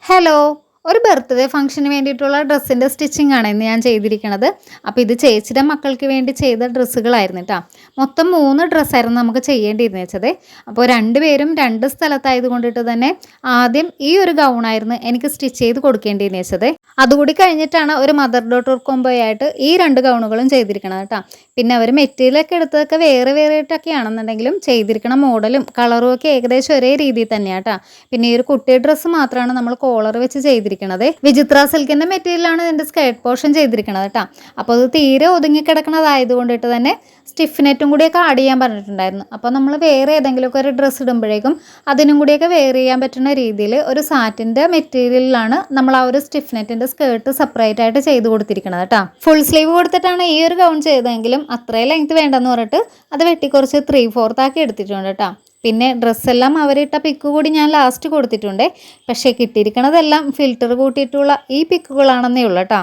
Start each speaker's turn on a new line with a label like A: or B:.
A: Hello, ഒരു birthday ഫംഗ്ഷന് വേണ്ടിയിട്ടുള്ള ഡ്രസ്സിൻ്റെ സ്റ്റിച്ചിങ് ആണ് ഇന്ന് ഞാൻ ചെയ്തിരിക്കുന്നത്. അപ്പോൾ ഇത് ചേച്ചിയുടെ മക്കൾക്ക് വേണ്ടി ചെയ്ത ഡ്രസ്സുകളായിരുന്നു കേട്ടോ. മൊത്തം 3 ഡ്രസ്സായിരുന്നു നമുക്ക് ചെയ്യേണ്ടിയിരുന്നത് വെച്ചത്. അപ്പോൾ രണ്ടുപേരും 2 സ്ഥലത്തായത് കൊണ്ടിട്ട് തന്നെ ആദ്യം ഈ ഒരു ഗൗണായിരുന്നു എനിക്ക് സ്റ്റിച്ച് ചെയ്ത് കൊടുക്കേണ്ടിയിരുന്നത് വെച്ചത്. അതുകൂടി കഴിഞ്ഞിട്ടാണ് ഒരു മദർ ഡോട്ടർ കോംബോ ആയിട്ട് ഈ 2 ഗൗണുകളും ചെയ്തിരിക്കണത് കേട്ടോ. പിന്നെ അവർ മെറ്റീരിയലൊക്കെ എടുത്തതൊക്കെ വേറെ വേറെയായിട്ടൊക്കെ ആണെന്നുണ്ടെങ്കിലും ചെയ്തിരിക്കണ മോഡലും കളറും ഒക്കെ ഏകദേശം ഒരേ രീതിയിൽ തന്നെയാണ് കേട്ടോ. പിന്നെ ഈ ഒരു കുട്ടി ഡ്രസ്സ് മാത്രമാണ് നമ്മൾ കോളർ വെച്ച് ചെയ്തിരിക്കുന്നത്. വിചിത്ര സിൽക്കിൻ്റെ മെറ്റീരിയലാണ് ഇതിൻ്റെ സ്കേർട്ട് പോർഷൻ ചെയ്തിരിക്കുന്നത് കേട്ടോ. അപ്പോൾ അത് തീരെ ഒതുങ്ങിക്കിടക്കണതായത് കൊണ്ടിട്ട് തന്നെ സ്റ്റിഫ് നെറ്റും കൂടിയൊക്കെ ആഡ് ചെയ്യാൻ പറഞ്ഞിട്ടുണ്ടായിരുന്നു. അപ്പോൾ നമ്മൾ വേറെ ഏതെങ്കിലുമൊക്കെ ഒരു ഡ്രസ്സ് ഇടുമ്പോഴേക്കും അതിനും കൂടിയൊക്കെ വെയർ ചെയ്യാൻ പറ്റുന്ന രീതിയിൽ ഒരു സാറ്റിൻ്റെ മെറ്റീരിയലിലാണ് നമ്മൾ ആ ഒരു സ്റ്റിഫ് നെറ്റിൻ്റെ സ്കേർട്ട് സെപ്പറേറ്റ് ആയിട്ട് ചെയ്ത് കൊടുത്തിരിക്കുന്നത് കേട്ടോ. ഫുൾ സ്ലീവ് കൊടുത്തിട്ടാണ് ഈ ഒരു ഗൗൺ ചെയ്തതെങ്കിലും അത്രയും ലെങ്ത് വേണ്ടെന്ന് പറഞ്ഞിട്ട് അത് വെട്ടിക്കുറച്ച് 3/4 ആക്കി എടുത്തിട്ടുണ്ട് കേട്ടോ. പിന്നെ ഡ്രസ്സെല്ലാം അവരിട്ട പിക്ക് കൂടി ഞാൻ ലാസ്റ്റ് കൊടുത്തിട്ടുണ്ട്. പക്ഷേ കിട്ടിയിരിക്കണതെല്ലാം ഫിൽറ്റർ കൂട്ടിയിട്ടുള്ള ഈ പിക്കുകളാണെന്നേ ഉള്ളൂ കേട്ടോ.